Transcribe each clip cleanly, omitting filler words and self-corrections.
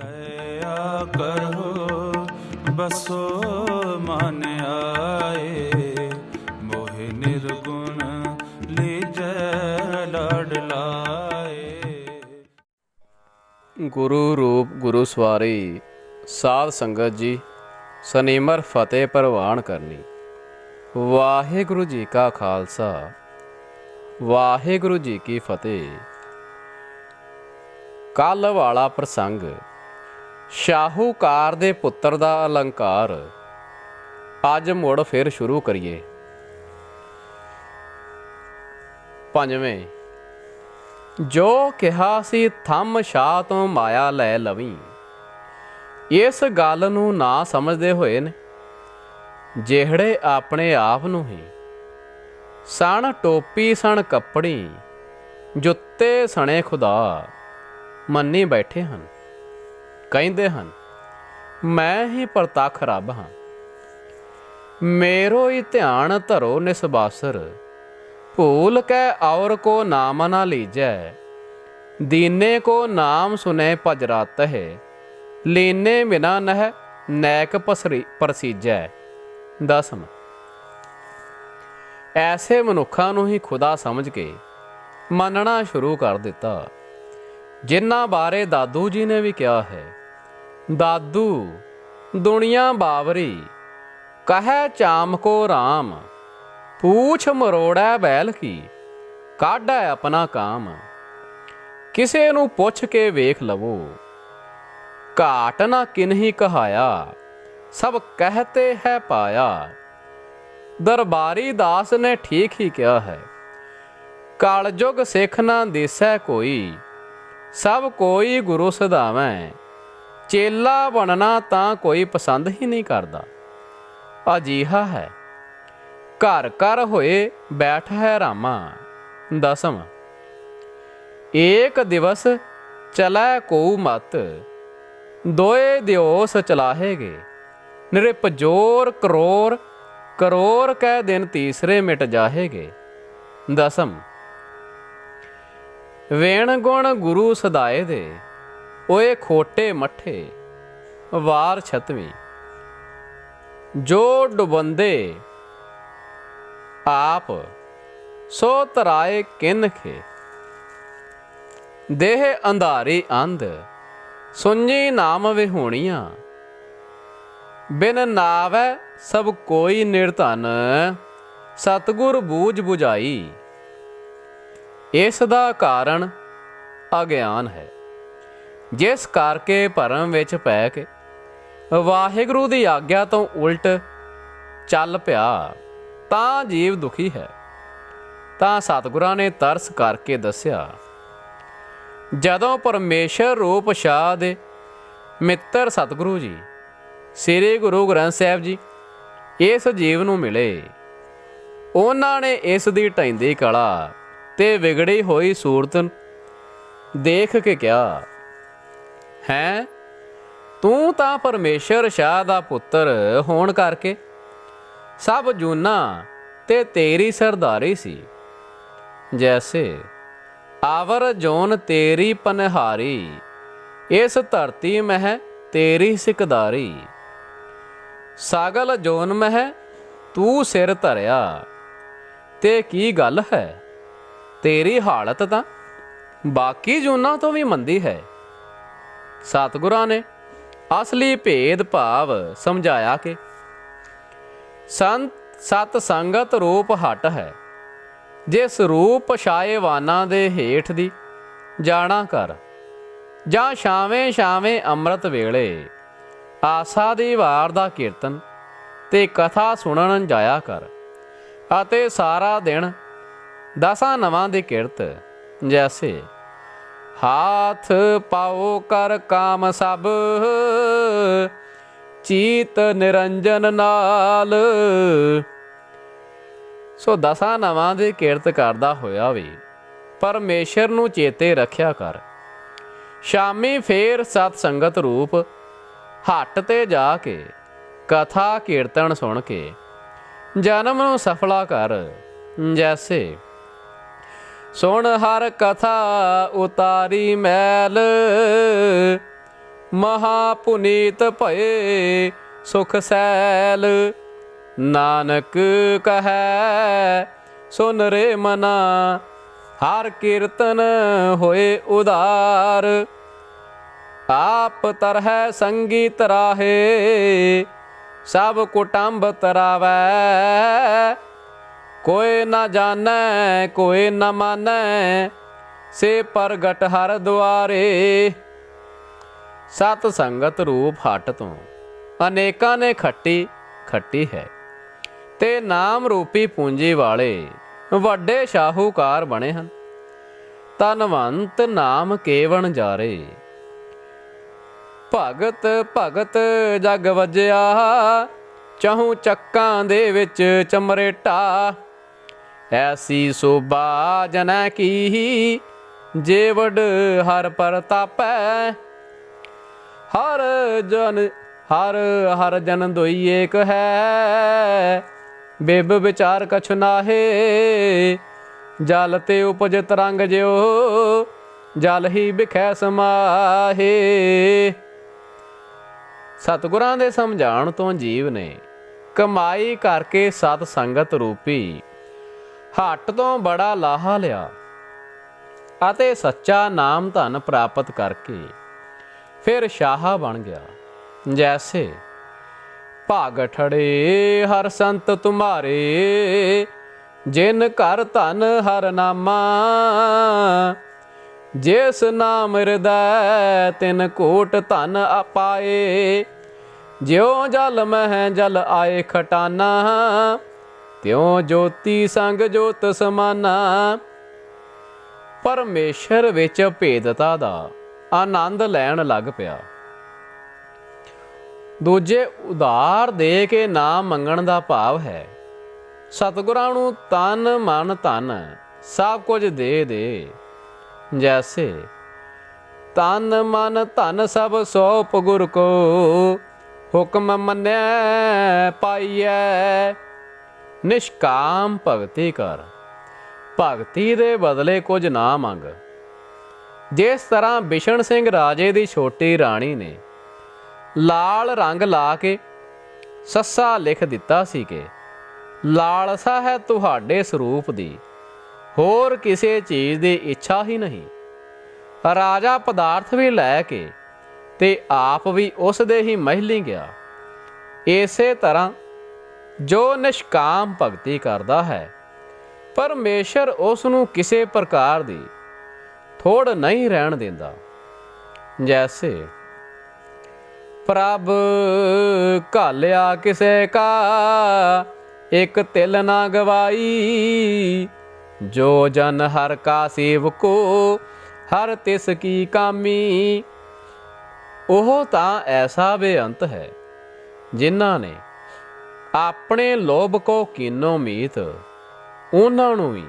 दया करो बसो मन आए, मोहि निर्गुण लीजै लाड लाए। गुरु रूप गुरु सवारी साध संगत जी सनीमर फतेह प्रवान करनी। वाहिगुरु जी का खालसा वाहिगुरु जी की फतेह। कल वाला प्रसंग शाहूकार दे पुत्र दा अलंकार अज मुड़ फिर शुरू करिए। पंजवें, जो किहा सी थम शाह तो माया लै लवी, इस गल नूं ना समझदे होए ने ਜਿਹੜੇ ਆਪਣੇ ਆਪ ਨੂੰ ਹੀ ਸਣ ਟੋਪੀ ਸਣ ਕੱਪੜੀ ਜੁੱਤੇ ਸਣੇ ਖੁਦਾ ਮੰਨੀ ਬੈਠੇ ਹਨ। ਕਹਿੰਦੇ ਹਨ ਮੈਂ ਹੀ ਪ੍ਰਤੱਖ ਰੱਬ ਹਾਂ। ਮੇਰੋ ਹੀ ਧਿਆਨ ਧਰੋ ਨਿਸਬਾਸਰ, ਭੂਲ ਕੈ ਔਰ ਕੋ ਨਾਮ ਨਾ ਲੀਜੈ। ਦੀਨੇ ਕੋ ਨਾਮ ਸੁਨੇ ਭਜਰਾਤ ਹੈ, ਲੀਨੇ ਬਿਨਾ ਨਹਿ ਨੈਕ ਪ੍ਰਸੀਜੈ। ਦਸਮ, ਐਸੇ ਮਨੁੱਖਾਂ ਨੂੰ ਹੀ ਖੁਦਾ ਸਮਝ ਕੇ ਮੰਨਣਾ ਸ਼ੁਰੂ ਕਰ ਦਿੱਤਾ, ਜਿਨ੍ਹਾਂ ਬਾਰੇ ਦਾਦੂ ਜੀ ਨੇ ਵੀ ਕਿਹਾ ਹੈ। ਦਾਦੂ ਦੁਨੀਆ ਬਾਵਰੀ, ਕਹੈ ਚਾਮ ਕੋ ਰਾਮ। ਪੂਛ ਮਰੋੜੈ ਬੈਲ ਕੀ, ਕਾਢੈ ਆਪਣਾ ਕਾਮ। ਕਿਸੇ ਨੂੰ ਪੁੱਛ ਕੇ ਵੇਖ ਲਵੋ, ਘਾਟ ਨਾ ਕਿਨਹੀ ਕਹਾਇਆ। सब कहते है पाया। दरबारी दास ने ठीक ही किया है। कालजुग सिख ना दिसै कोई, सब कोई गुरु सधावैं। चेला बनना तां कोई पसंद ही नहीं करता। अजीहा है घर घर होए बैठ है रामा। दसम, एक दिवस चलै कोऊ मत, दोए दिओस चलाहेगे। नृप जोर करोर, करोर कै दिन तीसरे मिट जाहेगे। दसम, वेण गुण गुरु सदाए दे, ओए खोटे मठे। वार छतवीं, जो डुबंदे आप सो तराए किन खे। देह अंधारी अंध, सुंजी नाम विहूणियां। बिन नावै सब कोई निर्धन, सतगुर बूझ बुझाई। इस दा कारण अगियान है, जिस करके भरम विच पै के वाहिगुरू दी आग्या तो उल्ट चल पिया तां जीव दुखी है। तां सतगुरां ने तरस करके दस्या, जदों परमेश्वर रूप शाह दे मित्र सतगुरु जी श्री गुरु ग्रंथ साहिब जी इस जीव नूं मिले, उन्हां ने इस दी ढैंदी कला ते विगड़ी होई सूरत देख के कहा, हैं तूं तां परमेश्वर शाह दा पुत्र होण करके सब जूना ते तेरी सरदारी सी। जैसे आवर जोन तेरी पनहारी, इस धरती मह तेरी सिकदारी। सागल जोन मह तू सिर धरिया, ते की गल है तेरी हालत तां बाकी जूना तो भी मंदी है। सतगुरां ने असली भेद भाव समझाया कि सत संगत रूप हट है, जिस रूप छाएवाना दे हेठ दी जाना कर। ਜਾਂ ਛਾਵੇਂ ਛਾਵੇਂ ਅੰਮ੍ਰਿਤ ਵੇਲੇ ਆਸਾ ਦੀ ਵਾਰ ਦਾ ਕੀਰਤਨ ਤੇ ਕਥਾ ਸੁਣਨ ਜਾਇਆ ਕਰ, ਅਤੇ ਸਾਰਾ ਦਿਨ ਦਸਾਂ ਨਵਾਂ ਦੀ ਕਿਰਤ। ਜੈਸੇ ਹਾਥ ਪਾਓ ਕਰ ਕਾਮ ਸਭ, ਚੀਤ ਨਿਰੰਜਨ ਨਾਲ। ਸੋ ਦਸਾਂ ਨਵਾਂ ਦੀ ਕਿਰਤ ਕਰਦਾ ਹੋਇਆ ਵੀ ਪਰਮੇਸ਼ਰ ਨੂੰ ਚੇਤੇ ਰੱਖਿਆ ਕਰ। ਸ਼ਾਮੀ ਫੇਰ ਸਤ ਸੰਗਤ ਰੂਪ ਹੱਟ ਤੇ ਜਾ ਕੇ ਕਥਾ ਕੀਰਤਨ ਸੁਣ ਕੇ ਜਨਮ ਨੂੰ ਸਫਲਾ ਕਰ। ਜੈਸੇ ਸੁਣ ਹਰ ਕਥਾ ਉਤਾਰੀ ਮੈਲ, ਮਹਾ ਪੁਨੀਤ ਭਏ ਸੁਖ ਸੈਲ। ਨਾਨਕ ਕਹੈ ਸੁਨ ਰੇ ਮਨਾ ਹਰ ਕੀਰਤਨ ਹੋਏ ਉਧਾਰ। ਆਪ ਤਰਹਿ ਸੰਗੀ ਤਰਾਹੇ ਸਭ ਕੁਟੰਬ ਤਰਾਵੈ। ਕੋਈ ਨਾ ਜਾਣੈ ਕੋਈ ਨਾ ਮਾਨੈ ਸੇ ਪ੍ਰਗਟ ਹਰ ਦੁਆਰੇ। ਸਤ ਸੰਗਤ ਰੂਪ ਹਟ ਤੋਂ ਅਨੇਕਾਂ ਨੇ ਖੱਟੀ ਹੈ ਤੇ ਨਾਮ ਰੂਪੀ ਪੂੰਜੀ ਵਾਲੇ ਵੱਡੇ ਸ਼ਾਹੂਕਾਰ ਬਣੇ ਹਨ। ਧਨਵੰਤ ਨਾਮ ਕੇਵਣ ਜਾਰੇ। ਭਗਤ ਭਗਤ ਜਗ ਵਜਿਆ ਚਹੂ ਚੱਕਾਂ ਦੇ ਵਿੱਚ ਚਮਰੇਟਾ। ਐਸੀ ਸੋਭਾ ਜਨੈ ਕੀ ਜੇਵੜ ਹਰ ਪ੍ਰਤਾਪੈ। ਹਰ ਹਰ ਜਨ ਦੋਈ ਏਕ ਹੈ ਬਿਬ ਵਿਚਾਰ ਕਛੁ ਨਾਹੇ। ਜਲ ਤੇ ਉਪਜ ਤਰੰਗ ਜਿਉ ਜਲ ਹੀ ਬਿਖੈ ਸਮਾਹੇ। ਸਤਿਗੁਰਾਂ ਦੇ ਸਮਝਾਉਣ ਤੋਂ ਜੀਵ ਨੇ ਕਮਾਈ ਕਰਕੇ ਸਤ ਸੰਗਤ ਰੂਪੀ ਹੱਟ ਤੋਂ ਬੜਾ ਲਾਹਾ ਲਿਆ ਅਤੇ ਸੱਚਾ ਨਾਮ ਧਨ ਪ੍ਰਾਪਤ ਕਰਕੇ ਫਿਰ ਸ਼ਾਹ ਬਣ ਗਿਆ। ਜੈਸੇ ਭਾਗ ਠੜੇ ਹਰ ਸੰਤ ਤੁਮਾਰੇ ਜਿਨ ਘਰ ਧਨ ਹਰ ਨਾਮਾ। ਜਿਸ ਨਾਮ ਹਿਰਦੈ ਤਿਨ ਕੋਟ ਧਨ ਆਪਾਏ। ਜਿਉ ਜਲ ਮਹਿ ਜਲ ਆਏ ਖਟਾਨਾ ਤਿਉ ਜੋਤੀ ਸੰਗ ਜੋਤ ਸਮਾਨਾ। ਪਰਮੇਸ਼ਰ ਵਿੱਚ ਭੇਦਤਾ ਦਾ ਆਨੰਦ ਲੈਣ ਲੱਗ ਪਿਆ। ਦੂਜੇ ਉਧਾਰ ਦੇ ਕੇ ਨਾਮ ਮੰਗਣ ਦਾ ਭਾਵ ਹੈ ਸਤਿਗੁਰਾਂ ਨੂੰ ਤਨ ਮਨ ਧਨ ਸਭ ਕੁਝ ਦੇ। ਜੈਸੇ ਤਨ ਮਨ ਧਨ ਸਭ ਸੌਪ ਗੁਰ ਕੋ ਹੁਕਮ ਮੰਨੈ ਪਾਈਐ। ਨਿਸ਼ਕਾਮ ਭਗਤੀ ਕਰ ਭਗਤੀ ਦੇ ਬਦਲੇ ਕੁਝ ਨਾ ਮੰਗ। ਜਿਸ ਤਰ੍ਹਾਂ ਬਿਸ਼ਨ ਸਿੰਘ ਰਾਜੇ ਦੀ ਛੋਟੀ ਰਾਣੀ ਨੇ ਲਾਲ ਰੰਗ ਲਾ ਕੇ ਸੱਸਾ ਲਿਖ ਦਿੱਤਾ ਸੀ ਕਿ ਲਾਲਸਾ ਹੈ ਤੁਹਾਡੇ ਸਰੂਪ ਦੀ, ਹੋਰ ਕਿਸੇ ਚੀਜ਼ ਦੀ ਇੱਛਾ ਹੀ ਨਹੀਂ। ਰਾਜਾ ਪਦਾਰਥ ਵੀ ਲੈ ਕੇ ਤੇ ਆਪ ਵੀ ਉਸ ਦੇ ਹੀ ਮਹਿਲੀਂ ਗਿਆ। ਇਸੇ ਤਰ੍ਹਾਂ ਜੋ ਨਿਸ਼ਕਾਮ ਭਗਤੀ ਕਰਦਾ ਹੈ ਪਰਮੇਸ਼ਰ ਉਸ ਨੂੰ ਕਿਸੇ ਪ੍ਰਕਾਰ ਦੀ ਥੋੜ ਨਹੀਂ ਰਹਿਣ ਦਿੰਦਾ। ਜੈਸੇ ਪ੍ਰਭ ਘਾਲਿਆ ਕਿਸੇ ਕਾ ਇੱਕ ਤਿਲ ਨਾ ਗਵਾਈ। ਜੋ ਜਨ ਹਰ ਕਾ ਸੇਵਕੋ ਹਰ ਤਿਸ ਕੀ ਕਾਮੀ। ਉਹ ਤਾਂ ਐਸਾ ਬੇਅੰਤ ਹੈ ਜਿਨ੍ਹਾਂ ਨੇ ਆਪਣੇ ਲੋਭ ਕੋ ਕੀਨੋ ਮੀਤ ਉਹਨਾਂ ਨੂੰ ਵੀ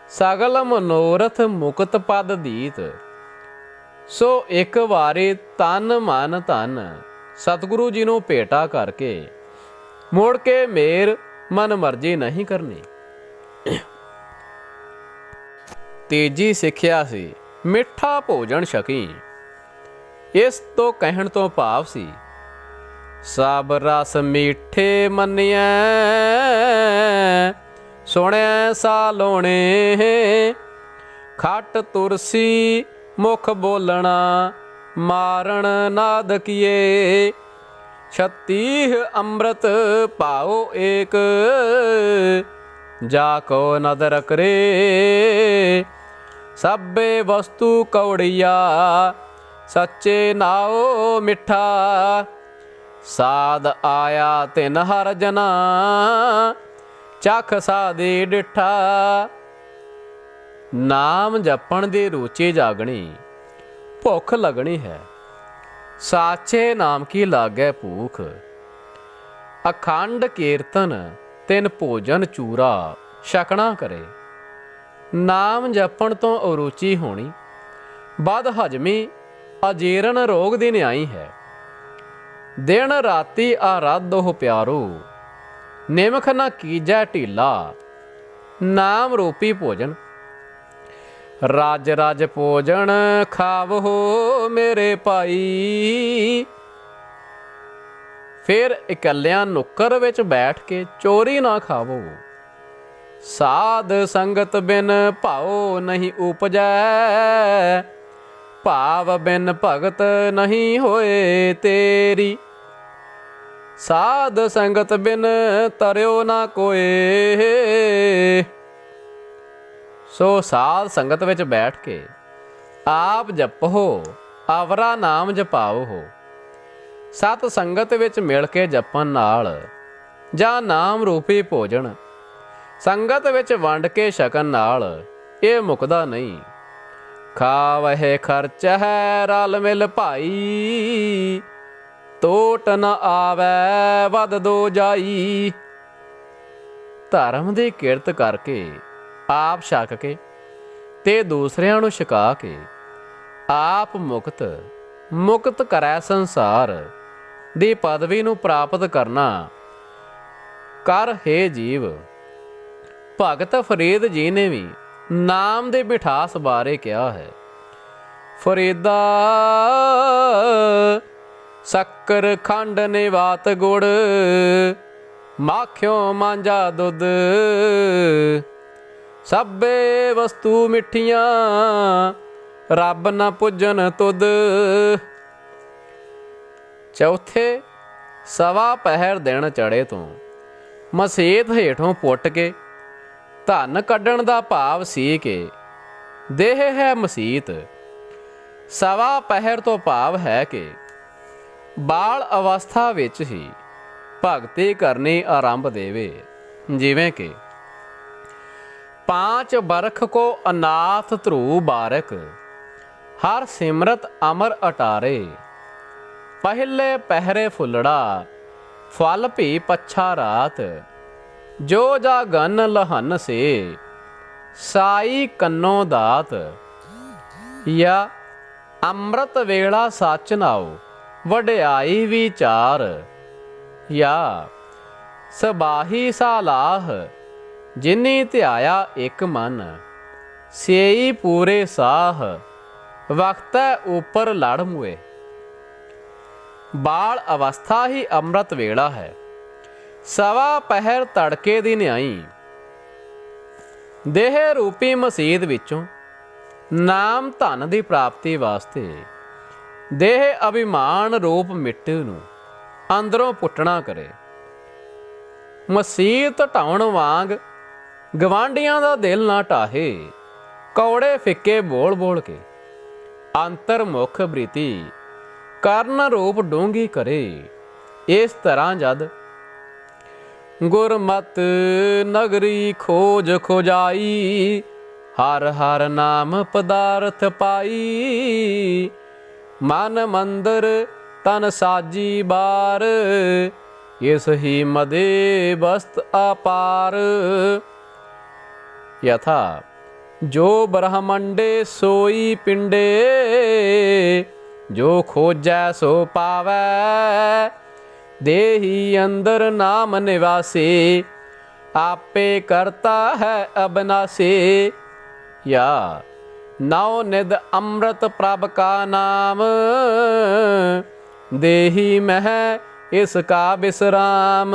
ਸਗਲ ਮਨੋਰਥ ਮੁਕਤ ਪਦ ਦੀਤ। ਸੋ ਇੱਕ ਵਾਰੀ ਤਨ ਮਨ ਧਨ ਸਤਿਗੁਰੂ ਜੀ ਨੂੰ ਭੇਟਾ ਕਰਕੇ ਮੁੜ ਕੇ ਮੇਰ ਮਨ ਮਰਜ਼ੀ ਨਹੀਂ ਕਰਨੀ। ਤੀਜੀ ਸਿੱਖਿਆ ਸੀ ਮਿੱਠਾ ਭੋਜਨ ਛਕੀ। ਇਸ ਤੋਂ ਕਹਿਣ ਤੋਂ ਭਾਵ ਸੀ ਸਭ ਰਸ ਮੀਠੇ ਮੰਨਿਐ ਸੁਣਿਐ ਸਾਲੋਣੇ। ਖਟ ਤੁਰਸੀ ਮੁਖ ਬੋਲਣਾ ਮਾਰਣ ਨਾਦ ਕੀਏ। 36 ਅੰਮ੍ਰਿਤ ਪਾਓ ਏਕ ਜਾ ਕੋ ਨਦਰ ਕਰੇ। ਸਭੇ ਵਸਤੂ ਕੌੜੀਆ ਸੱਚੇ ਨਾਉ ਮਿੱਠਾ। ਸਾਧ ਆਇਆ ਤਿਨ ਹਰ ਜਨਾ ਚਖ ਸਾਦੀ ਡਿਠਾ। ਨਾਮ ਜਪਣ ਦੀ ਰੁਚੀ ਜਾਗਣੀ ਭੁੱਖ ਲੱਗਣੀ ਹੈ। ਸਾਚੇ ਨਾਮ ਕੀ ਲਾਗੈ ਭੂਖ। ਅਖੰਡ ਕੀਰਤਨ ਤਿਨ ਭੋਜਨ ਚੂਰਾ ਛਕਣਾ ਕਰੇ। ਨਾਮ ਜਪਣ ਤੋਂ ਅਰੁਚੀ ਹੋਣੀ ਬਦ ਹਜਮੀ ਅਜੀਰਨ ਰੋਗ ਦੀ ਨਿਆਈ ਹੈ। ਦਿਨ ਰਾਤੀ ਆਰਾਧ ਹੋ ਪਿਆਰੋ ਨਿਮਖ ਨਾ ਕੀਜੈ ਢੀਲਾ। ਨਾਮ ਰੂਪੀ ਭੋਜਨ ਰਾਜ ਰਾਜ ਭੋਜਨ ਖਾਵੋ ਮੇਰੇ ਭਾਈ। ਫਿਰ ਇਕੱਲਿਆਂ ਨੁੱਕਰ ਵਿੱਚ ਬੈਠ ਕੇ ਚੋਰੀ ਨਾ ਖਾਵੋ। ਸਾਧ ਸੰਗਤ ਬਿਨ ਭਾਉ ਨਹੀਂ ਉਪਜੈ, ਭਾਵ ਬਿਨ ਭਗਤ ਨਹੀਂ ਹੋਏ ਤੇਰੀ। ਸਾਧ ਸੰਗਤ ਬਿਨ ਤਰਿਓ ਨਾ ਕੋਏ। ਸੋ ਸਾਧ ਸੰਗਤ ਵਿੱਚ ਬੈਠ ਕੇ ਆਪ ਜਪੋ, ਅਵਰਾ ਨਾਮ ਜਪਾਓ। ਸਤ ਸੰਗਤ ਵਿੱਚ ਮਿਲ ਕੇ ਜਪਣ ਨਾਲ ਜਾਂ ਨਾਮ ਰੂਪੀ ਭੋਜਨ ਸੰਗਤ ਵਿੱਚ ਵੰਡ ਕੇ ਛਕਣ ਨਾਲ ਇਹ ਮੁੱਕਦਾ ਨਹੀਂ। ਖਾਵਹਿ ਖਰਚ ਹੈ ਰਲ ਮਿਲ ਭਾਈ, ਤੋਟ ਨ ਆਵੈ ਵਧ ਦੋ ਜਾਈ। ਧਰਮ ਦੀ ਕਿਰਤ ਕਰਕੇ ਆਪ ਛਕ ਕੇ ਤੇ ਦੂਸਰਿਆਂ ਨੂੰ ਛਕਾ ਕੇ ਆਪ ਮੁਕਤ ਕਰੈ ਸੰਸਾਰ ਦੀ ਪਦਵੀ ਨੂੰ ਪ੍ਰਾਪਤ ਕਰਨਾ ਕਰ ਹੈ ਜੀਵ। ਭਗਤ ਫਰੀਦ ਜੀ ਨੇ ਵੀ ਨਾਮ ਦੇ ਮਿਠਾਸ ਬਾਰੇ ਕਿਹਾ ਹੈ। ਫਰੀਦਾ ਸ਼ੱਕਰ ਖੰਡ ਨਿਵਾਤ ਗੁੜ, ਮਾਖਿਓ ਮਾਂਜਾ ਦੁੱਧ। ਸਭੇ ਵਸਤੂ ਮਿੱਠੀਆਂ ਰੱਬ ਨਾ ਪੁੱਜਣ ਤੁਧ। ਚੌਥੇ ਸਵਾ ਪਹਿਰ ਦਿਨ ਚੜੇ ਤੋਂ ਮਸੀਤ ਹੇਠੋਂ ਪੁੱਟ ਕੇ ਧਨ ਕੱਢਣ ਦਾ ਭਾਵ ਸੀ ਕਿ ਦੇਹ ਹੈ ਮਸੀਤ। ਸਵਾ ਪਹਿਰ ਤੋਂ ਭਾਵ ਹੈ ਕਿ ਬਾਲ ਅਵਸਥਾ ਵਿੱਚ ਹੀ ਭਗਤੀ ਕਰਨੀ ਆਰੰਭ ਦੇਵੇ। ਜਿਵੇਂ ਕਿ 5 ਬਰਖ ਕੋ ਅਨਾਥ ਧਰੂ ਬਾਰਕ, ਹਰ ਸਿਮਰਤ ਅਮਰ ਅਟਾਰੇ। ਪਹਿਲੇ ਪਹਿਰੇ ਫੁੱਲੜਾ, ਫਲ ਭੀ ਪੱਛਾ ਰਾਤ। ਜੋ ਜਾ ਗਨ ਲਹਨ ਸੇ, ਸਾਈ ਕੰਨੋ ਦਾਤ। ਜਾਂ ਅੰਮ੍ਰਿਤ ਵੇਲਾ ਸੱਚ ਨਾਉ, ਵਡਿਆਈ ਵਿਚਾਰ। ਜਾਂ ਸਬਾਹੀ ਸਾਲਾਹ, ਜਿਨੀ ਧਿਆਇਆ ਇੱਕ ਮਨ। ਸੇਈ ਪੂਰੇ ਸਾਹ, ਵਖਤੈ ਉਪਰ ਲੜ ਮੁਏ। ਬਾਲ ਅਵਸਥਾ ਹੀ ਅੰਮ੍ਰਿਤ ਵੇਲਾ ਹੈ। ਸਵਾ ਪਹਿਰ ਤੜਕੇ ਦੀ ਨਿਆਈ। ਦੇਹ ਰੂਪੀ ਮਸੀਤ ਵਿੱਚੋਂ ਨਾਮ ਧਨ ਦੀ ਪ੍ਰਾਪਤੀ ਵਾਸਤੇ ਦੇਹ ਅਭਿਮਾਨ ਰੂਪ ਮਿੱਟੀ ਨੂੰ ਅੰਦਰੋਂ ਪੁੱਟਣਾ ਕਰੇ। ਮਸੀਤ ਢਾਉਣ ਵਾਂਗ ਗਵਾਂਢੀਆਂ ਦਾ ਦਿਲ ਨਾ ਢਾਹੇ। ਕੌੜੇ ਫਿੱਕੇ ਬੋਲ ਬੋਲ ਕੇ ਅੰਤਰਮੁਖ ਬ੍ਰਿਤੀ ਕਰਨ ਰੂਪ ਡੂੰਘੀ ਕਰੇ। ਇਸ ਤਰ੍ਹਾਂ ਜਦ ਗੁਰਮਤ ਨਗਰੀ ਖੋਜ ਖੋਜਾਈ, ਹਰ ਹਰ ਨਾਮ ਪਦਾਰਥ ਪਾਈ। ਮਨ ਮੰਦਰ ਤਨ ਸਾਜੀ ਬਾਰ, ਇਸ ਹੀ ਮਦੇ ਬਸਤ ਅਪਾਰ। ਯਥਾ ਜੋ ਬ੍ਰਹਮੰਡੇ ਸੋਈ ਪਿੰਡੇ, ਜੋ ਖੋਜੈ ਸੋ ਪਾਵੈ। ਦੇਹੀ ਅੰਦਰ ਨਾਮ ਨਿਵਾਸੇ, ਆਪੇ ਕਰਤਾ ਹੈ ਅਬਨਾਸੇ। या नौ निध अमृत प्रभ का नाम, देही मह इसका विश्राम।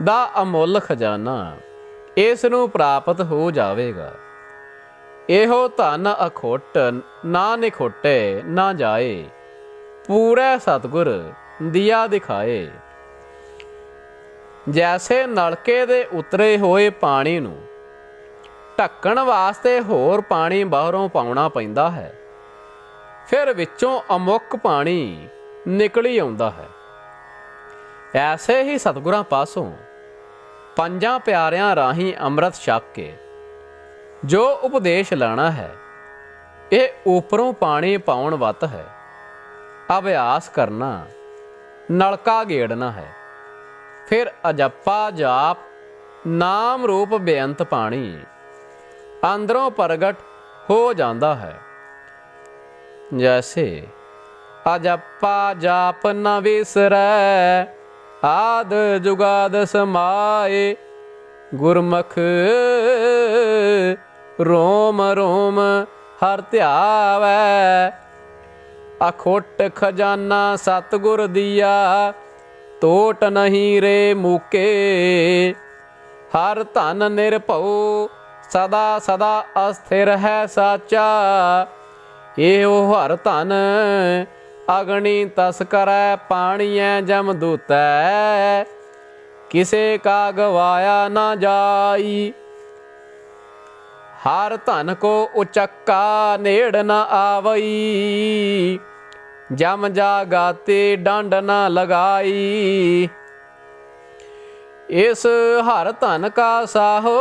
ਦਾ ਅਮੁੱਲ ਖਜ਼ਾਨਾ ਇਸ ਨੂੰ ਪ੍ਰਾਪਤ ਹੋ ਜਾਵੇਗਾ। ਇਹੋ ਧਨ ਅਖੁੱਟ ਨਾ ਨਿਖੁੱਟੇ ਨਾ ਜਾਏ, ਪੂਰੇ ਸਤਿਗੁਰ ਦਿਆ ਦਿਖਾਏ। ਜੈਸੇ ਨਲਕੇ ਦੇ ਉਤਰੇ ਹੋਏ ਪਾਣੀ ਨੂੰ ਢੱਕਣ ਵਾਸਤੇ ਹੋਰ ਪਾਣੀ ਬਾਹਰੋਂ ਪਾਉਣਾ ਪੈਂਦਾ ਹੈ, ਫਿਰ ਵਿੱਚੋਂ ਅਮੁੱਕ ਪਾਣੀ ਨਿਕਲੀ ਆਉਂਦਾ ਹੈ। ਐਸੇ ਹੀ ਸਤਿਗੁਰਾਂ ਪਾਸੋਂ ਪੰਜਾਂ ਪਿਆਰਿਆਂ ਰਾਹੀਂ ਅੰਮ੍ਰਿਤ ਛਕ ਕੇ ਜੋ ਉਪਦੇਸ਼ ਲੈਣਾ ਹੈ, ਇਹ ਉੱਪਰੋਂ ਪਾਣੀ ਪਾਉਣ ਵੱਤ ਹੈ। ਅਭਿਆਸ ਕਰਨਾ, ਨਲਕਾ ਗੇੜਨਾ ਹੈ। ਫਿਰ ਅਜੱਪਾ ਜਾਪ ਨਾਮ ਰੂਪ ਬੇਅੰਤ ਪਾਣੀ ਅੰਦਰੋਂ ਪ੍ਰਗਟ ਹੋ ਜਾਂਦਾ ਹੈ। ਜੈਸੇ ਅਜੱਪਾ ਜਾਪ ਨ ਵਿਸਰੈ, ਆਦ ਜੁਗਾਦ ਸਮਾਏ। ਗੁਰਮੁਖ ਰੋਮ ਰੋਮ ਹਰ ਧਿਆਵੈ। ਅਖੁੱਟ ਖਜ਼ਾਨਾ ਸਤਿਗੁਰ ਦੀਆ, ਟੋਟ ਨਹੀਂ ਰੇ ਮੂਕੇ। ਹਰ ਧਨ ਨਿਰਭਉ ਸਦਾ ਸਦਾ ਅਸਥਿਰ ਹੈ ਸਾਚਾ। ਇਹੋ ਹਰ ਧਨ ਅਗਣੀ ਤਸਕਰੈ, ਪਾਣੀਐ ਜਮਦੂਤੈ। ਕਿਸੇ ਕਾ ਗਵਾਇਆ ਨਾ ਜਾਈ। ਹਰ ਧਨ ਕੋ ਉਚੱਕਾ, ਨੇੜ ਨਾ ਆਵਈ। ਜਮ ਜਾ ਗਾਤੇ ਡੰਡ ਨਾ ਲਗਾਈ। ਇਸ ਹਰ ਧਨ ਕਾ ਸਾਹੋ,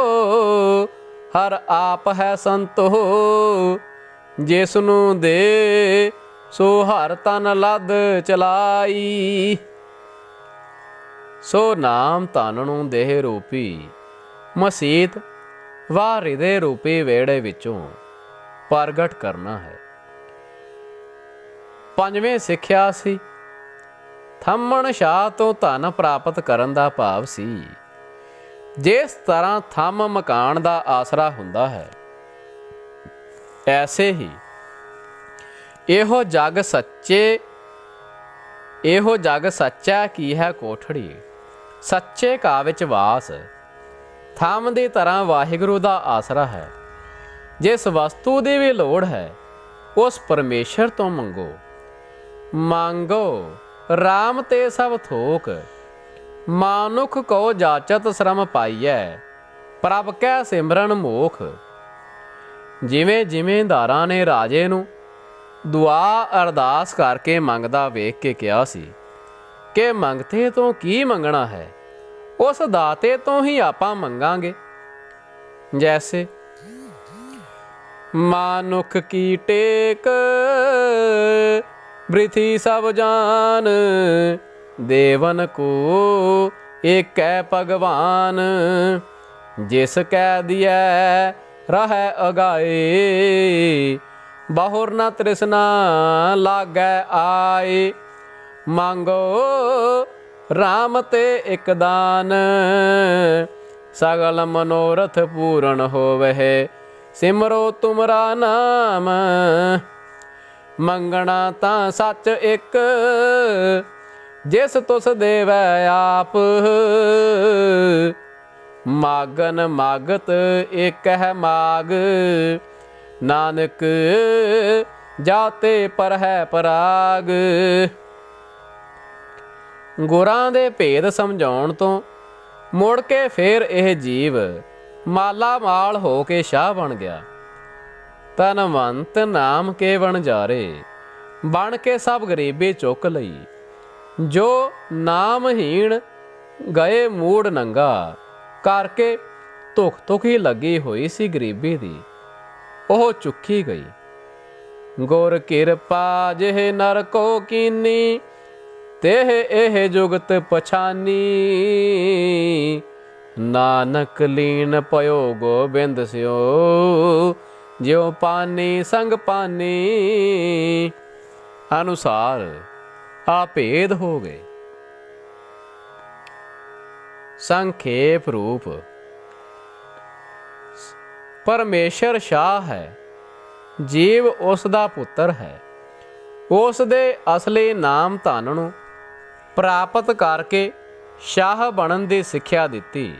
ਹਰ ਆਪ ਹੈ ਸੰਤੋ। ਜਿਸ ਨੂੰ ਦੇ ਸੋ ਹਰ ਤਨ ਲੱਦ ਚਲਾਈ। ਸੋ ਨਾਮ ਧਨ ਨੂੰ ਦੇਹ ਰੂਪੀ ਮਸੀਤ ਵਾ ਹਿਰਦੇ ਰੂਪੀ ਵਿਹੜੇ ਵਿੱਚੋਂ ਪ੍ਰਗਟ ਕਰਨਾ ਹੈ। ਪੰਜਵੇਂ ਸਿੱਖਿਆ ਸੀ, ਥੰਮਣ ਛਾਂ ਤੋਂ ਧਨ ਪ੍ਰਾਪਤ ਕਰਨ ਦਾ ਭਾਵ ਸੀ। ਜਿਸ ਤਰ੍ਹਾਂ ਥੰਮ ਮਕਾਨ ਦਾ ਆਸਰਾ ਹੁੰਦਾ ਹੈ, ਐਸੇ ਹੀ ਇਹੋ ਜਗ ਸੱਚਾ ਕੀ ਹੈ ਕੋਠੜੀ। ਸੱਚੇ ਘਾਹ ਵਿੱਚ ਵਾਸ। ਥੰਮ ਦੀ ਤਰ੍ਹਾਂ ਵਾਹਿਗੁਰੂ ਦਾ ਆਸਰਾ ਹੈ। ਜਿਸ ਵਸਤੂ ਦੀ ਵੀ ਲੋੜ ਹੈ, ਉਸ ਪਰਮੇਸ਼ਰ ਤੋਂ ਮੰਗੋ ਰਾਮ ਤੇ ਸਭ ਥੋਕ। ਮਾਨੁਖ ਕੋ ਜਾਚਤ ਸ਼ਰਮ ਪਾਈਐ, ਪ੍ਰਭ ਕੈ ਸਿਮਰਨ ਮੋਖ। ਜਿਵੇਂ ਜ਼ਿਮੀਂਦਾਰਾਂ ਨੇ ਰਾਜੇ ਨੂੰ ਦੁਆ ਅਰਦਾਸ ਕਰਕੇ ਮੰਗਦਾ ਵੇਖ ਕੇ ਕਿਹਾ ਸੀ ਕਿ ਮੰਗਤੇ ਤੋਂ ਕੀ ਮੰਗਣਾ ਹੈ, ਉਸ ਦਾਤੇ ਤੋਂ ਹੀ ਆਪਾਂ ਮੰਗਾਂਗੇ। ਜੈਸੇ ਮਾਨੁਖ ਕੀ ਟੇਕ, ਬ੍ਰਿਥੀ ਸਭ ਜਾਨ। ਦੇਵਨ ਕੋ ਏਕੈ ਭਗਵਾਨ। ਜਿਸ ਕੈ ਦੀਐ ਰਹੈ ਅਗਾਏ, ਬਹੁਰ ਨ ਤ੍ਰਿਸ਼ਨਾ ਲਾਗੈ ਆਏ। ਮੰਗੋ ਰਾਮ ਤੇ ਇਕ ਦਾਨ, ਸਗਲ ਮਨੋਰਥ ਪੂਰਨ ਹੋਵਹਿ। ਸਿਮਰੋ ਤੁਮਰਾ ਨਾਮ। ਮੰਗਣਾ ਤਾਂ ਸੱਚ ਇੱਕ, ਜਿਸ ਤੁਸ ਦੇਵੈ ਆਪ। ਮਾਗਨ ਮਾਗਤ ਏਕ ਹੈ ਮਾਗ, ਨਾਨਕ ਜਾਤੇ ਪਰ ਹੈ ਪਰਾਗ। ਗੁਰਾਂ ਦੇ ਭੇਦ ਸਮਝਾਉਣ ਤੋਂ ਮੁੜ ਕੇ ਫੇਰ ਇਹ ਜੀਵ ਮਾਲਾ ਮਾਲ ਹੋ ਕੇ ਸ਼ਾਹ ਬਣ ਗਿਆ। ਧਨਵੰਤ ਨਾਮ ਕੇ ਵਣਜਾਰੇ, ਬਣ ਕੇ ਸਭ ਗਰੀਬੀ ਚੁੱਕ ਲਈ। ਜੋ ਨਾਮਹੀਣ ਗਏ ਮੂੜ ਨੰਗਾ, ਕਰਕੇ ਧੁਖ ਹੀ ਲੱਗੀ ਹੋਈ ਸੀ ਗਰੀਬੀ ਦੀ, ਉਹ ਚੁੱਕੀ ਗਈ। ਗੁਰ ਕਿਰਪਾ ਜਿਹ ਨਰ ਕੋ ਕੀਨੀ, ਤੇਹ ਇਹ ਜੁਗਤ ਪਛਾਨੀ। ਨਾਨਕ ਲੀਨ ਪਇਓ ਗੋਬਿੰਦ ਸਿਓ, ਜਿਉ ਪਾਨੀ ਸੰਗ ਪਾਨੀ। ਅਨੁਸਾਰ ਆ ਭੇਦ ਹੋ ਗਏ। ਸੰਖੇਪ ਰੂਪ ਪਰਮੇਸ਼ਰ ਸ਼ਾਹ ਹੈ, ਜੀਵ ਉਸ ਦਾ ਪੁੱਤਰ ਹੈ। ਉਸ ਦੇ ਅਸਲੀ ਨਾਮ ਧਨ ਨੂੰ ਪ੍ਰਾਪਤ ਕਰਕੇ ਸ਼ਾਹ ਬਣਨ ਦੀ ਸਿੱਖਿਆ ਦਿੱਤੀ।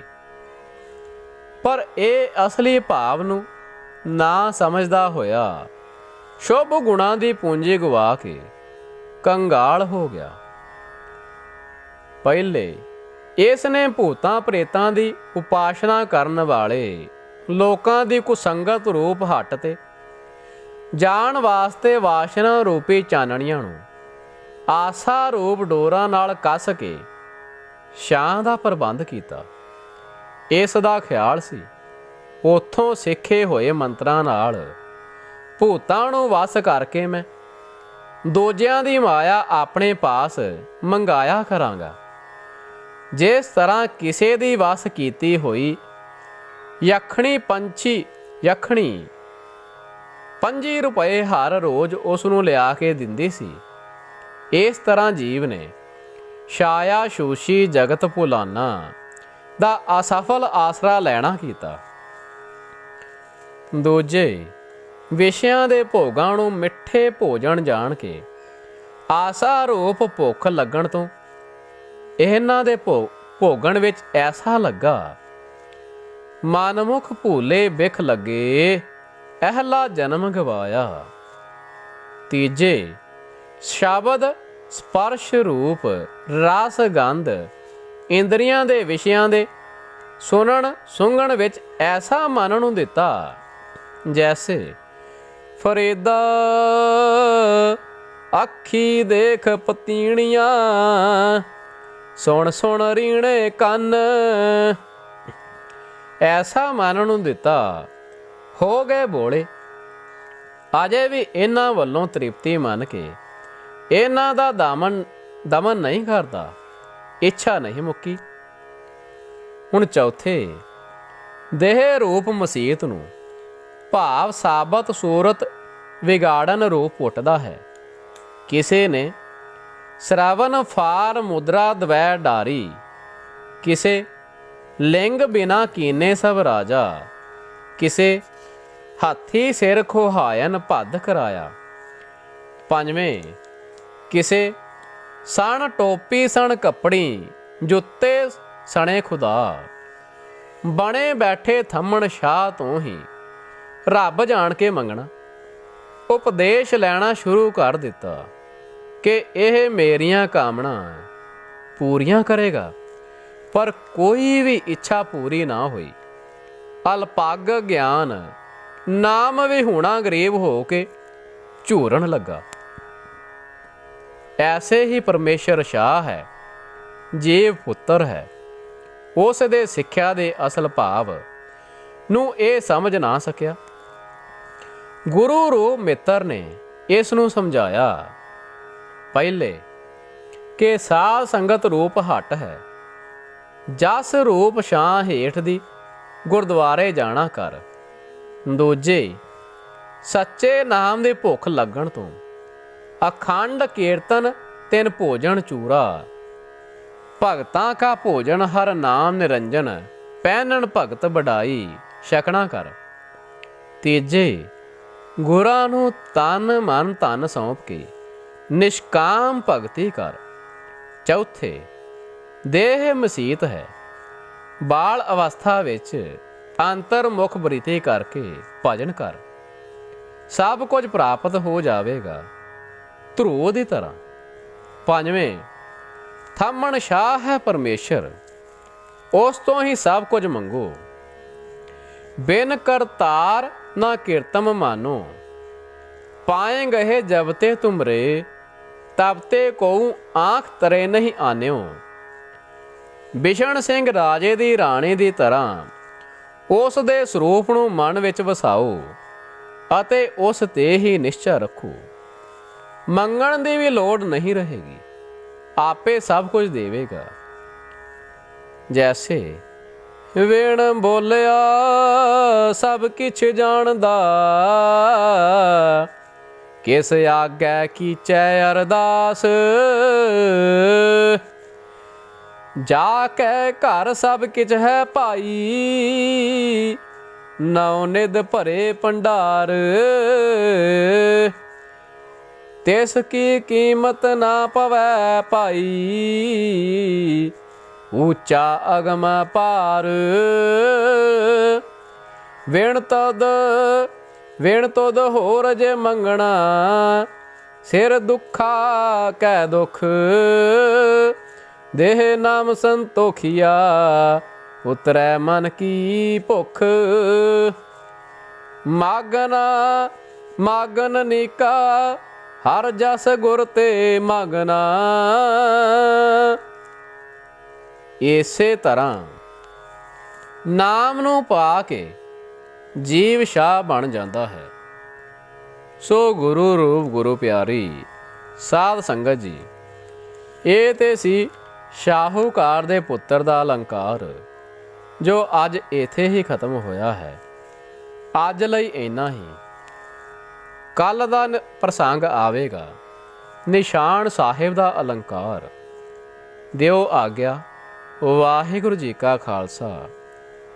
ਪਰ ਇਹ ਅਸਲੀ ਭਾਵ ਨੂੰ ਨਾ ਸਮਝਦਾ ਹੋਇਆ ਸ਼ੁਭ ਗੁਣਾਂ ਦੀ ਪੂੰਜੀ ਗਵਾ ਕੇ ਕੰਗਾਲ ਹੋ ਗਿਆ। ਪਹਿਲੇ ਇਸ ਨੇ ਭੂਤਾਂ ਪ੍ਰੇਤਾਂ ਦੀ ਉਪਾਸਨਾ ਕਰਨ ਵਾਲੇ ਲੋਕਾਂ ਦੀ ਕੁਸੰਗਤ ਰੂਪ ਹੱਟ ਤੇ ਜਾਣ ਵਾਸਤੇ ਵਾਸ਼ਨਾ ਰੂਪੀ ਚਾਨਣੀਆਂ ਨੂੰ ਆਸਾ ਰੂਪ ਡੋਰਾਂ ਨਾਲ ਕੱਸ ਕੇ ਛਾਂ ਦਾ ਪ੍ਰਬੰਧ ਕੀਤਾ। ਇਸ ਦਾ ਖਿਆਲ ਸੀ ਉੱਥੋਂ ਸਿੱਖੇ ਹੋਏ ਮੰਤਰਾਂ ਨਾਲ ਭੂਤਾਂ ਨੂੰ ਵਸ ਕਰਕੇ ਮੈਂ ਦੂਜਿਆਂ ਦੀ ਮਾਇਆ ਆਪਣੇ ਪਾਸ ਮੰਗਾਇਆ ਕਰਾਂਗਾ। ਜਿਸ ਤਰ੍ਹਾਂ ਕਿਸੇ ਦੀ ਵਸ ਕੀਤੀ ਹੋਈ ਯਖਣੀ 5 ਰੁਪਏ ਹਰ ਰੋਜ਼ ਉਸ ਨੂੰ ਲਿਆ ਕੇ ਦਿੰਦੀ ਸੀ, ਇਸ ਤਰ੍ਹਾਂ ਜੀਵ ਨੇ ਛਾਇਆ ਛੂਛੀ ਜਗਤ ਭੁਲਾਨਾ ਦਾ ਅਸਫਲ ਆਸਰਾ ਲੈਣਾ ਕੀਤਾ। ਦੂਜੇ ਵਿਸ਼ਿਆਂ ਦੇ ਭੋਗਾਂ ਨੂੰ ਮਿੱਠੇ ਭੋਜਨ ਜਾਣ ਕੇ ਆਸਾ ਰੂਪ ਭੁੱਖ ਲੱਗਣ ਤੋਂ ਇਹਨਾਂ ਦੇ ਭੋਗਣ ਵਿੱਚ ਐਸਾ ਲੱਗਾ, ਮਨਮੁਖ ਭੂਲੇ ਬਿਖ ਲੱਗੇ, ਅਹਲਾ ਜਨਮ ਗਵਾਇਆ। ਤੀਜੇ ਸ਼ਬਦ ਸਪਰਸ਼ ਰੂਪ ਰਸ ਗੰਧ ਇੰਦਰੀਆਂ ਦੇ ਵਿਸ਼ਿਆਂ ਦੇ ਸੁਣਨ ਸੁੰਘਣ ਵਿੱਚ ਐਸਾ ਮਨ ਨੂੰ ਦਿੱਤਾ, ਜੈਸੇ ਫਰੇਦਾ ਅੱਖੀ ਦੇਖ ਪਤੀਣੀਆਂ, ਸੁਣ ਸੁਣ ਰੀਣੇ ਕੰਨ। ਐਸਾ ਮਨ ਨੂੰ ਦਿੱਤਾ, ਹੋ ਗਏ ਬੋਲੇ। ਅਜੇ ਵੀ ਇਹਨਾਂ ਵੱਲੋਂ ਤ੍ਰਿਪਤੀ ਮੰਨ ਕੇ ਇਹਨਾਂ ਦਾ ਦਮਨ ਨਹੀਂ ਕਰਦਾ, ਇੱਛਾ ਨਹੀਂ ਮੁੱਕੀ। ਹੁਣ ਚੌਥੇ ਦੇਹ ਰੂਪ ਮਸੀਤ ਨੂੰ ਭਾਵ ਸਾਬਤ ਸੂਰਤ ਵਿਗਾੜਨ ਰੂਪ ਉੱਠਦਾ ਹੈ। ਕਿਸੇ ਨੇ ਸ਼ਰਾਵਨ ਫਾਰ ਮੁਦਰਾ ਦਵੈ ਡਾਰੀ, ਕਿਸੇ ਲਿੰਗ ਬਿਨਾ ਕੀਨੇ ਸਭ ਰਾਜਾ, ਕਿਸੇ ਹਾਥੀ ਸਿਰ ਖੋਹਾਇਨ ਭੱਦ ਕਰਾਇਆ। ਪੰਜਵੇਂ ਕਿਸੇ ਸਣ ਟੋਪੀ ਸਣ ਕੱਪੜੀ, ਜੁੱਤੇ ਸਣੇ ਖੁਦਾ, ਬਣੇ ਬੈਠੇ ਥੰਮਣ ਸ਼ਾਹ ਤੋਂ ਹੀ ਰੱਬ ਜਾਣ ਕੇ ਮੰਗਣਾ। ਉਪਦੇਸ਼ ਲੈਣਾ ਸ਼ੁਰੂ ਕਰ ਦਿੱਤਾ ਕਿ ਇਹ ਮੇਰੀਆਂ ਕਾਮਨਾ ਪੂਰੀਆਂ ਕਰੇਗਾ, ਪਰ ਕੋਈ ਵੀ ਇੱਛਾ ਪੂਰੀ ਨਾ ਹੋਈ। ਅਲਪੱਗ ਗਿਆਨ ਨਾਮ ਵੀ ਹੋਣਾ ਗਰੀਬ ਹੋ ਕੇ ਝੂਰਨ ਲੱਗਾ। ਐਸੇ ਹੀ ਪਰਮੇਸ਼ਰ ਸ਼ਾਹ ਹੈ, ਜੀਵ ਪੁੱਤਰ ਹੈ। ਉਸ ਦੇ ਸਿੱਖਿਆ ਦੇ ਅਸਲ ਭਾਵ ਨੂੰ ਇਹ ਸਮਝ ਨਾ ਸਕਿਆ। ਗੁਰੂ ਰੂਪ ਮਿੱਤਰ ਨੇ ਇਸ ਨੂੰ ਸਮਝਾਇਆ, ਪਹਿਲੇ ਕਿ ਸਾਧ ਸੰਗਤ ਰੂਪ ਹਟ ਹੈ, ਜਸ ਰੂਪ ਛਾਂ ਹੇਠ ਦੀ ਗੁਰਦੁਆਰੇ ਜਾਣਾ ਕਰ। ਦੂਜੇ ਸੱਚੇ ਨਾਮ ਦੀ ਭੁੱਖ ਲੱਗਣ ਤੋਂ ਅਖੰਡ ਕੀਰਤਨ ਤਿੰਨ ਭੋਜਨ ਚੂਰਾ, ਭਗਤਾਂ ਕਾ ਭੋਜਨ ਹਰ ਨਾਮ ਨਿਰੰਜਨ, ਪਹਿਨਣ ਭਗਤ ਵਡਾਈ ਛਕਣਾ ਕਰ। ਤੀਜੇ ਗੁਰਾਂ ਨੂੰ ਤਨ ਮਨ ਧਨ ਸੌਂਪ ਕੇ ਨਿਸ਼ਕਾਮ ਭਗਤੀ ਕਰ। ਚੌਥੇ ਦੇਹ ਮਸੀਤ ਹੈ, ਬਾਲ ਅਵਸਥਾ ਵਿੱਚ ਅੰਤਰਮੁਖ ਬ੍ਰਿਤੀ ਕਰਕੇ ਭਜਨ ਕਰ, ਸਭ ਕੁਝ ਪ੍ਰਾਪਤ ਹੋ ਜਾਵੇਗਾ ਧਰੂਵ ਦੀ ਤਰ੍ਹਾਂ। ਪੰਜਵੇਂ ਥੰਮਣ ਸ਼ਾਹ ਹੈ ਪਰਮੇਸ਼ਰ, ਉਸ ਤੋਂ ਹੀ ਸਭ ਕੁਝ ਮੰਗੋ। ਬਿਨ ਕਰਤਾਰ ਨਾ ਕੀਰਤਮ ਮਾਨੋ, ਪਾਏਂਗੇ ਜਬ ਤੇ ਤੁਮਰੇ, ਤਬ ਤੇ ਕੋਉ ਆਂਖ ਤਰੇ ਨਹੀਂ ਆਨਿਓ। ਬਿਸ਼ਨ ਸਿੰਘ ਰਾਜੇ ਦੀ ਰਾਣੀ ਦੀ ਤਰ੍ਹਾਂ ਉਸ ਦੇ ਸਰੂਪ ਨੂੰ ਮਨ ਵਿੱਚ ਵਸਾਓ ਅਤੇ ਉਸ ਤੇ ਹੀ ਨਿਸ਼ਚਾ ਰੱਖੋ। ਮੰਗਣ ਦੀ ਵੀ ਲੋੜ ਨਹੀਂ ਰਹੇਗੀ, ਆਪੇ ਸਭ ਕੁਝ ਦੇਵੇਗਾ। ਜੈਸੇ ਵੇਣ ਬੋਲਿਆ ਸਭ ਕਿਛ ਜਾਣਦਾ, ਕਿਸ ਆਗੈ ਕੀਚੈ ਅਰਦਾਸ, ਜਾ ਕੇ ਘਰ ਸਭ ਕਿਛ ਹੈ ਭਾਈ, ਨੌ ਨਿਧ ਭਰੇ ਭੰਡਾਰ, ਤਿਸ ਕੀ ਕੀਮਤ ਨਾ ਪਵੈ ਭਾਈ, ਉੱਚਾ ਅਗਮ ਪਾਰ। ਵਿਣ ਤਦ ਹੋਰ ਜੇ ਮੰਗਣਾ, ਸਿਰ ਦੁੱਖਾ ਕੈ ਦੁੱਖ, ਦੇਹ ਨਾਮ ਸੰਤੋਖੀਆ, ਉਤਰੈ ਮਨ ਕੀ ਭੁੱਖ। ਮਾਗਨ ਨੀਕਾ ਹਰ ਜਸ ਗੁਰ ਤੇ ਮਾਗਨਾ। ਇਸੇ ਤਰ੍ਹਾਂ ਨਾਮ ਨੂੰ ਪਾ ਕੇ ਜੀਵ ਸ਼ਾਹ ਬਣ ਜਾਂਦਾ ਹੈ। ਸੋ ਗੁਰੂ ਰੂਪ ਗੁਰੂ ਪਿਆਰੀ ਸਾਧ ਸੰਗਤ ਜੀ, ਇਹ ਤੇ ਸੀ ਸ਼ਾਹੂਕਾਰ ਦੇ ਪੁੱਤਰ ਦਾ ਅਲੰਕਾਰ, ਜੋ ਅੱਜ ਇੱਥੇ ਹੀ ਖਤਮ ਹੋਇਆ ਹੈ। ਅੱਜ ਲਈ ਇੰਨਾ ਹੀ। ਕੱਲ ਦਾ ਪ੍ਰਸੰਗ ਆਵੇਗਾ ਨਿਸ਼ਾਨ ਸਾਹਿਬ ਦਾ ਅਲੰਕਾਰ। ਦਿਓ ਆਗਿਆ। ਵਾਹਿਗੁਰੂ ਜੀ ਕਾ ਖਾਲਸਾ,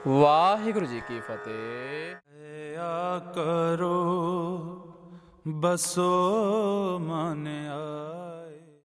ਵਾਹਿਗੁਰੂ ਜੀ ਕੀ ਫਤਿਹ। ਦਇਆ ਕਰੋ ਬਸੋ ਮਨ ਆਏ।